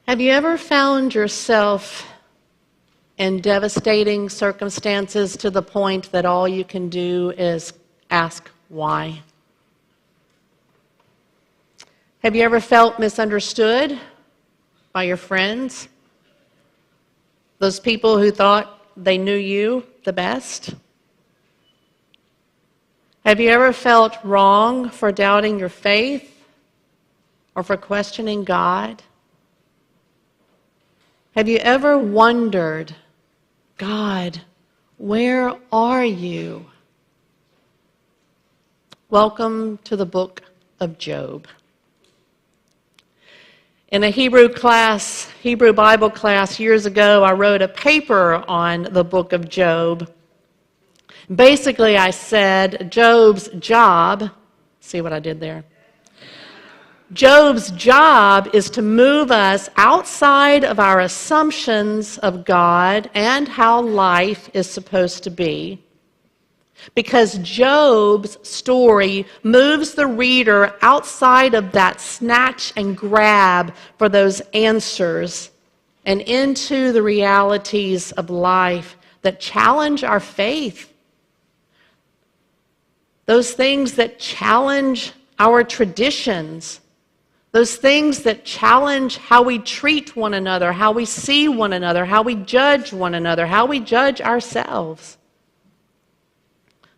Have you ever found yourself in devastating circumstances to the point that all you can do is ask why? Have you ever felt misunderstood by your friends? Those people who thought they knew you the best? Have you ever felt wrong for doubting your faith or for questioning God? Have you ever wondered, God, where are you? Welcome to the book of Job. In a Hebrew Bible class years ago, I wrote a paper on the book of Job. Basically, I said Job's job, see what I did there? Job's job is to move us outside of our assumptions of God and how life is supposed to be, because Job's story moves the reader outside of that snatch and grab for those answers and into the realities of life that challenge our faith. Those things that challenge our traditions. Those things that challenge how we treat one another, how we see one another, how we judge one another, how we judge ourselves.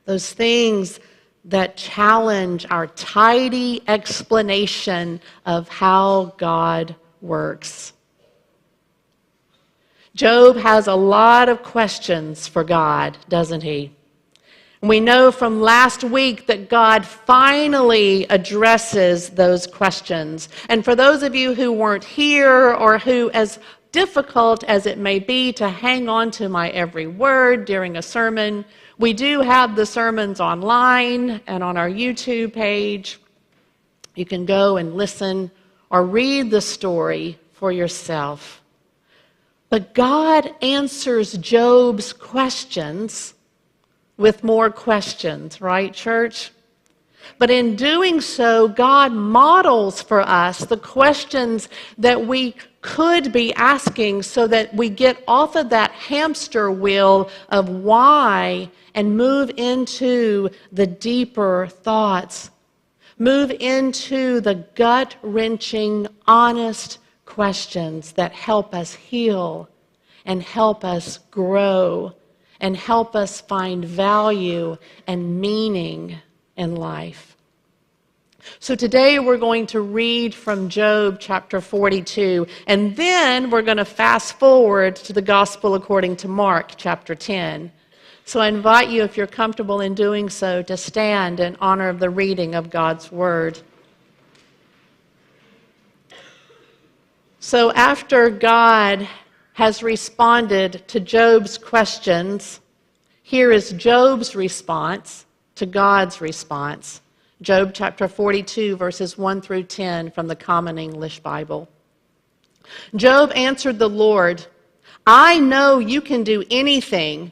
Those things that challenge our tidy explanation of how God works. Job has a lot of questions for God, doesn't he? We know from last week that God finally addresses those questions. And for those of you who weren't here or who, as difficult as it may be to hang on to my every word during a sermon, we do have the sermons online and on our YouTube page. You can go and listen or read the story for yourself. But God answers Job's questions with more questions, right, church? But in doing so, God models for us the questions that we could be asking so that we get off of that hamster wheel of why and move into the deeper thoughts. Move into the gut-wrenching, honest questions that help us heal and help us grow and help us find value and meaning in life. So today we're going to read from Job chapter 42, and then we're going to fast forward to the Gospel according to Mark chapter 10. So I invite you, if you're comfortable in doing so, to stand in honor of the reading of God's Word. So after God has responded to Job's questions, here is Job's response to God's response. Job chapter 42, verses 1 through 10 from the Common English Bible. Job answered the Lord, "I know you can do anything.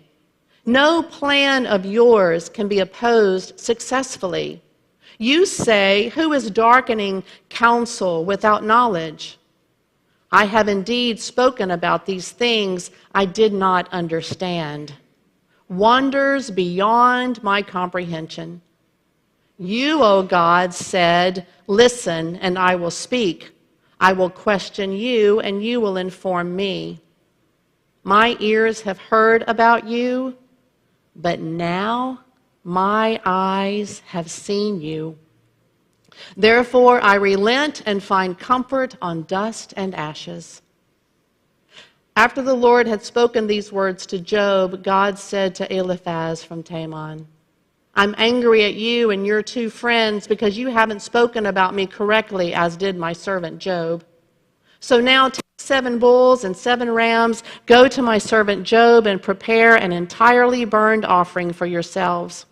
No plan of yours can be opposed successfully. You say, 'Who is darkening counsel without knowledge?' I have indeed spoken about these things I did not understand, wonders beyond my comprehension. You, O God, said, 'Listen, and I will speak. I will question you, and you will inform me.' My ears have heard about you, but now my eyes have seen you. Therefore I relent and find comfort on dust and ashes." After the Lord had spoken these words to Job, God said to Eliphaz from Teman, "I'm angry at you and your two friends because you haven't spoken about me correctly, as did my servant Job. So now take 7 bulls and 7 rams, go to my servant Job and prepare an entirely burned offering for yourselves.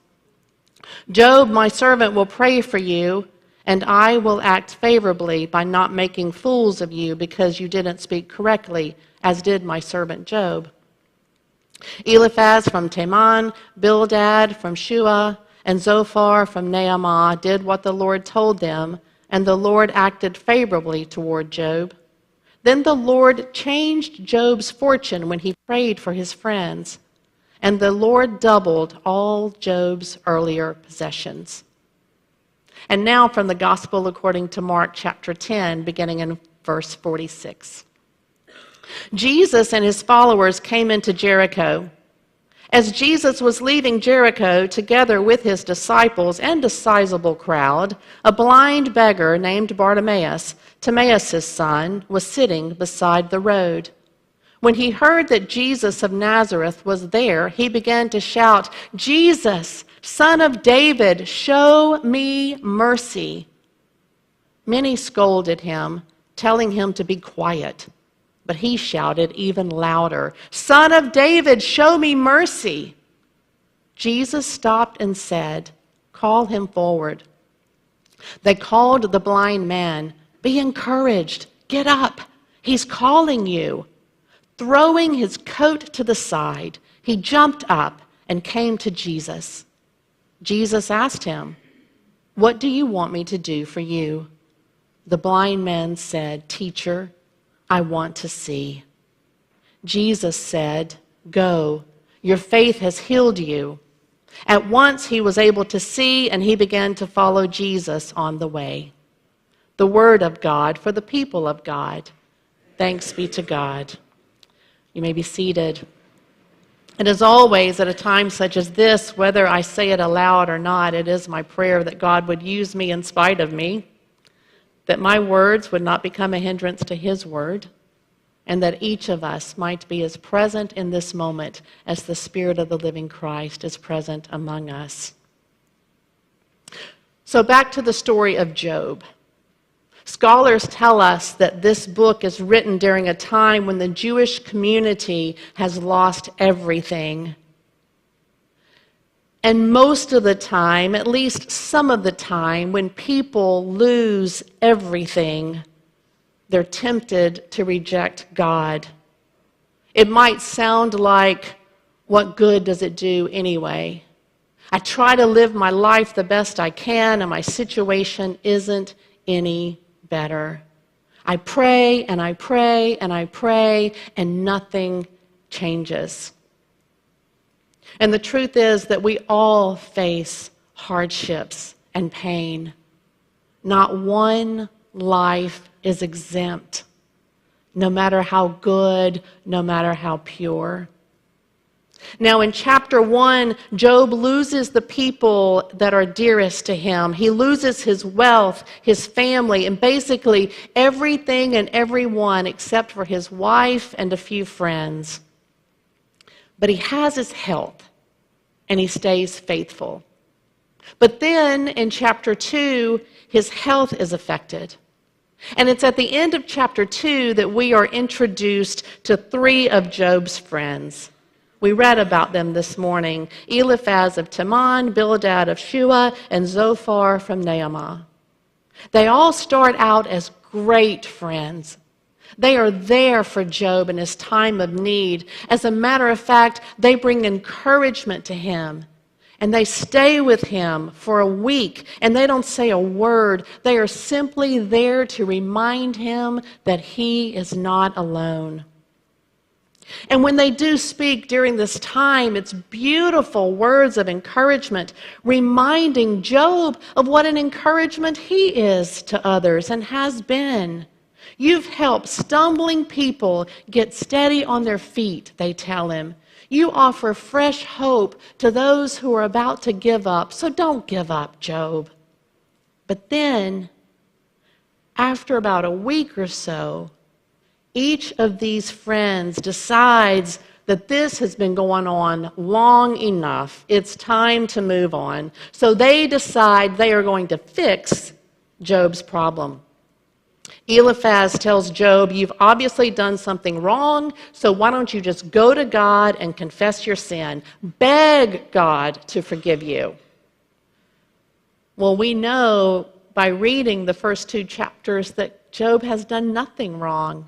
Job, my servant, will pray for you, and I will act favorably by not making fools of you because you didn't speak correctly, as did my servant Job." Eliphaz from Teman, Bildad from Shua, and Zophar from Naamah did what the Lord told them, and the Lord acted favorably toward Job. Then the Lord changed Job's fortune when he prayed for his friends, and the Lord doubled all Job's earlier possessions. And now from the Gospel according to Mark chapter 10, beginning in verse 46. Jesus and his followers came into Jericho. As Jesus was leaving Jericho together with his disciples and a sizable crowd, a blind beggar named Bartimaeus, Timaeus' son, was sitting beside the road. When he heard that Jesus of Nazareth was there, he began to shout, "Jesus, Son of David, show me mercy." Many scolded him, telling him to be quiet. But he shouted even louder, "Son of David, show me mercy." Jesus stopped and said, "Call him forward." They called the blind man. "Be encouraged. Get up. He's calling you." Throwing his coat to the side, he jumped up and came to Jesus. Jesus asked him, "What do you want me to do for you?" The blind man said, "Teacher, I want to see." Jesus said, "Go, your faith has healed you." At once he was able to see, and he began to follow Jesus on the way. The word of God for the people of God. Thanks be to God. You may be seated. And as always, at a time such as this, whether I say it aloud or not, it is my prayer that God would use me in spite of me, that my words would not become a hindrance to his word, and that each of us might be as present in this moment as the Spirit of the living Christ is present among us. So back to the story of Job. Scholars tell us that this book is written during a time when the Jewish community has lost everything. And most of the time, at least some of the time, when people lose everything, they're tempted to reject God. It might sound like, what good does it do anyway? I try to live my life the best I can, and my situation isn't any better. I pray and I pray and I pray, and nothing changes. And the truth is that we all face hardships and pain. Not one life is exempt, no matter how good, no matter how pure. Now in chapter 1, Job loses the people that are dearest to him. He loses his wealth, his family, and basically everything and everyone except for his wife and a few friends. But he has his health, and he stays faithful. But then in chapter 2, his health is affected. And it's at the end of chapter 2 that we are introduced to 3 of Job's friends. We read about them this morning: Eliphaz of Teman, Bildad of Shua, and Zophar from Naamah. They all start out as great friends. They are there for Job in his time of need. As a matter of fact, they bring encouragement to him. And they stay with him for a week, and they don't say a word. They are simply there to remind him that he is not alone. And when they do speak during this time, it's beautiful words of encouragement, reminding Job of what an encouragement he is to others and has been. You've helped stumbling people get steady on their feet, they tell him. You offer fresh hope to those who are about to give up, so don't give up, Job. But then, after about a week or so, each of these friends decides that this has been going on long enough. It's time to move on. So they decide they are going to fix Job's problem. Eliphaz tells Job, "You've obviously done something wrong, so why don't you just go to God and confess your sin? Beg God to forgive you." Well, we know by reading the first 2 chapters that Job has done nothing wrong.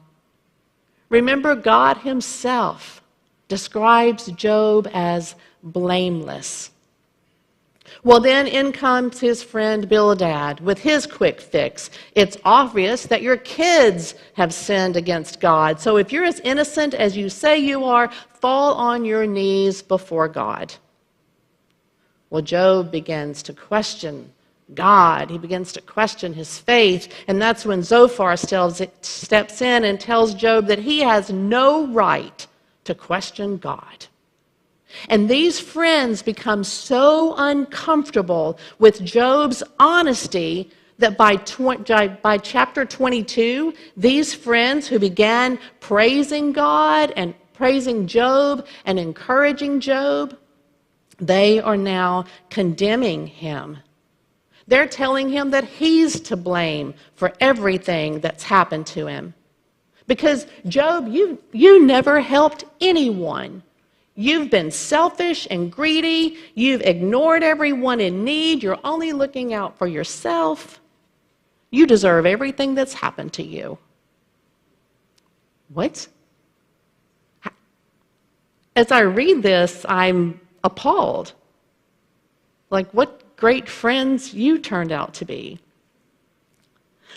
Remember, God himself describes Job as blameless. Well, then in comes his friend Bildad with his quick fix. It's obvious that your kids have sinned against God. So if you're as innocent as you say you are, fall on your knees before God. Well, Job begins to question God. He begins to question his faith. And that's when Zophar steps in and tells Job that he has no right to question God. And these friends become so uncomfortable with Job's honesty that by chapter 22, these friends who began praising God and praising Job and encouraging Job, they are now condemning him. They're telling him that he's to blame for everything that's happened to him. Because, Job, you never helped anyone. You've been selfish and greedy. You've ignored everyone in need. You're only looking out for yourself. You deserve everything that's happened to you. What? As I read this, I'm appalled. Like, what great friends you turned out to be.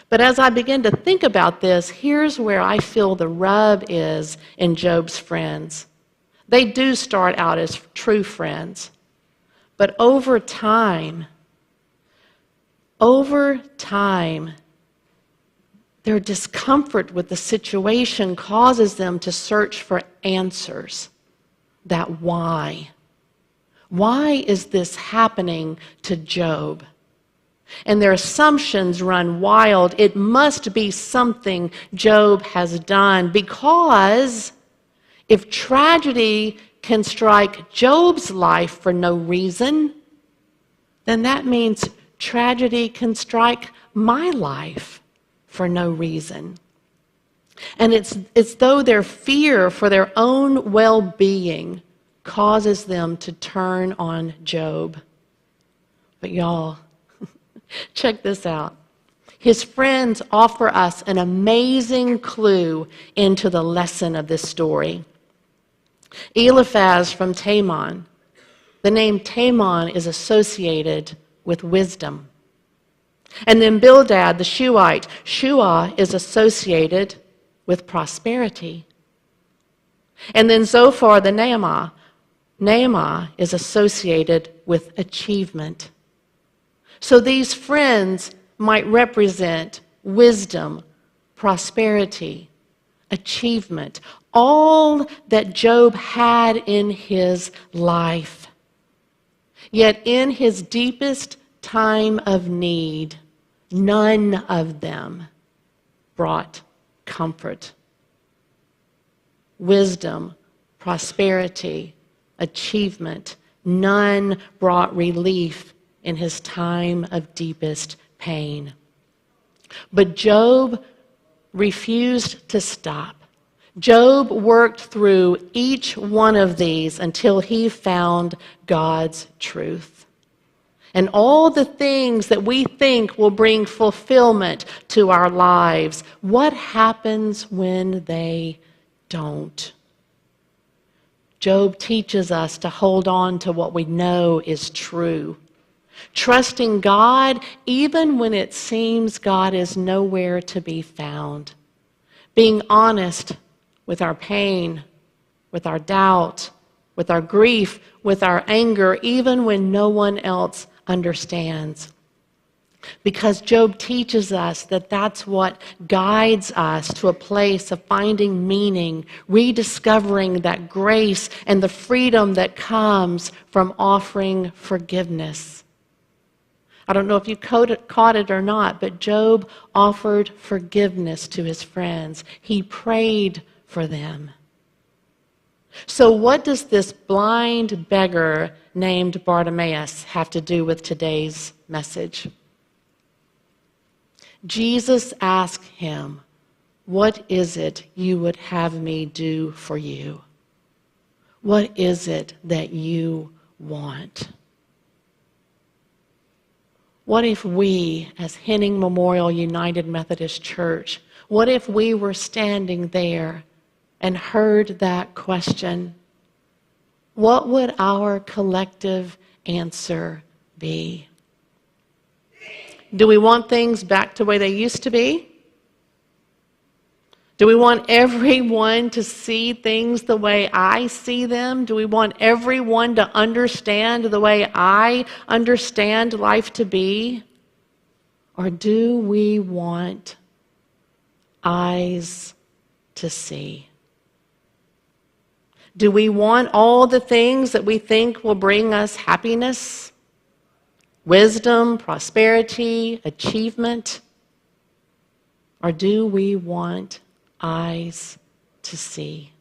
But as I begin to think about this, here's where I feel the rub is in Job's friends. They do start out as true friends. But over time, their discomfort with the situation causes them to search for answers. That why. Why is this happening to Job? And their assumptions run wild. It must be something Job has done, because if tragedy can strike Job's life for no reason, then that means tragedy can strike my life for no reason. And it's as though their fear for their own well-being causes them to turn on Job. But y'all, check this out. His friends offer us an amazing clue into the lesson of this story. Eliphaz from Teman. The name Teman is associated with wisdom. And then Bildad, the Shuhite. Shua is associated with prosperity. And then Zophar, the Naamah. Naamah is associated with achievement. So these friends might represent wisdom, prosperity, achievement, all that Job had in his life. Yet in his deepest time of need, none of them brought comfort. Wisdom, prosperity, achievement, none brought relief in his time of deepest pain. But Job refused to stop. Job worked through each one of these until he found God's truth. And all the things that we think will bring fulfillment to our lives, what happens when they don't? Job teaches us to hold on to what we know is true. Trusting God even when it seems God is nowhere to be found. Being honest with our pain, with our doubt, with our grief, with our anger, even when no one else understands. Because Job teaches us that that's what guides us to a place of finding meaning, rediscovering that grace and the freedom that comes from offering forgiveness. I don't know if you caught it or not, but Job offered forgiveness to his friends. He prayed for them. So what does this blind beggar named Bartimaeus have to do with today's message? Jesus asked him, "What is it you would have me do for you? What is it that you want?" What if we, as Henning Memorial United Methodist Church, what if we were standing there and heard that question? What would our collective answer be. Do we want things back to the way they used to be? Do we want everyone to see things the way I see them? Do we want everyone to understand the way I understand life to be? Or do we want eyes to see? Do we want all the things that we think will bring us happiness, wisdom, prosperity, achievement? Or do we want eyes to see?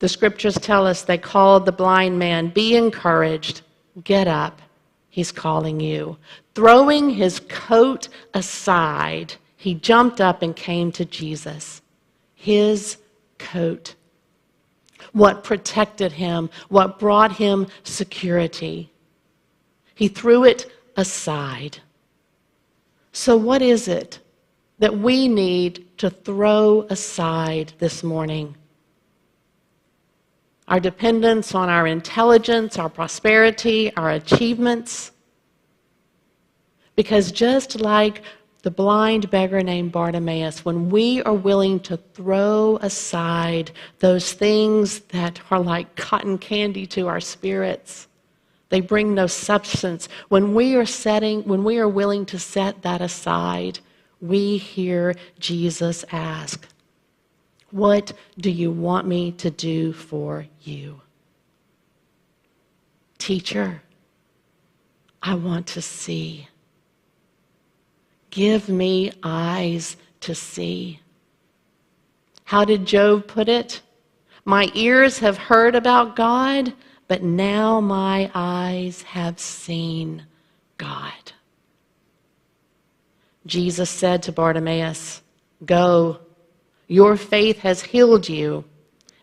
The scriptures tell us they called the blind man, "Be encouraged, get up, he's calling you." Throwing his coat aside, he jumped up and came to Jesus. His coat. What protected him, what brought him security. He threw it aside. So what is it that we need to throw aside this morning? Our dependence on our intelligence, our prosperity, our achievements? Because just like the blind beggar named Bartimaeus, when we are willing to throw aside those things that are like cotton candy to our spirits, they bring no substance. When we are willing to set that aside, we hear Jesus ask, "What do you want me to do for you?" Teacher, I want to see. Give me eyes to see. How did Job put it? My ears have heard about God, but now my eyes have seen God. Jesus said to Bartimaeus, "Go, your faith has healed you."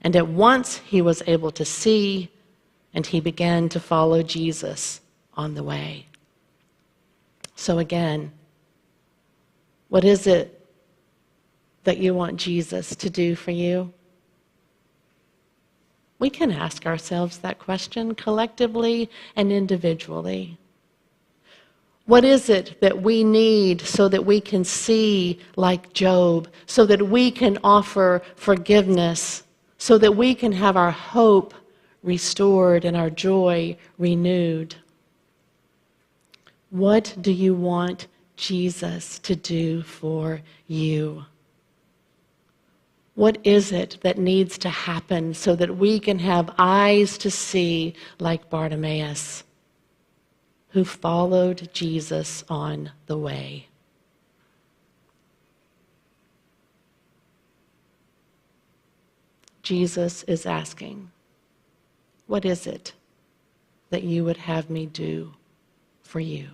And at once he was able to see, and he began to follow Jesus on the way. So again, what is it that you want Jesus to do for you? We can ask ourselves that question collectively and individually. What is it that we need so that we can see like Job, so that we can offer forgiveness, so that we can have our hope restored and our joy renewed? What do you want Jesus to do for you? What is it that needs to happen so that we can have eyes to see like Bartimaeus, who followed Jesus on the way? Jesus is asking, what is it that you would have me do for you?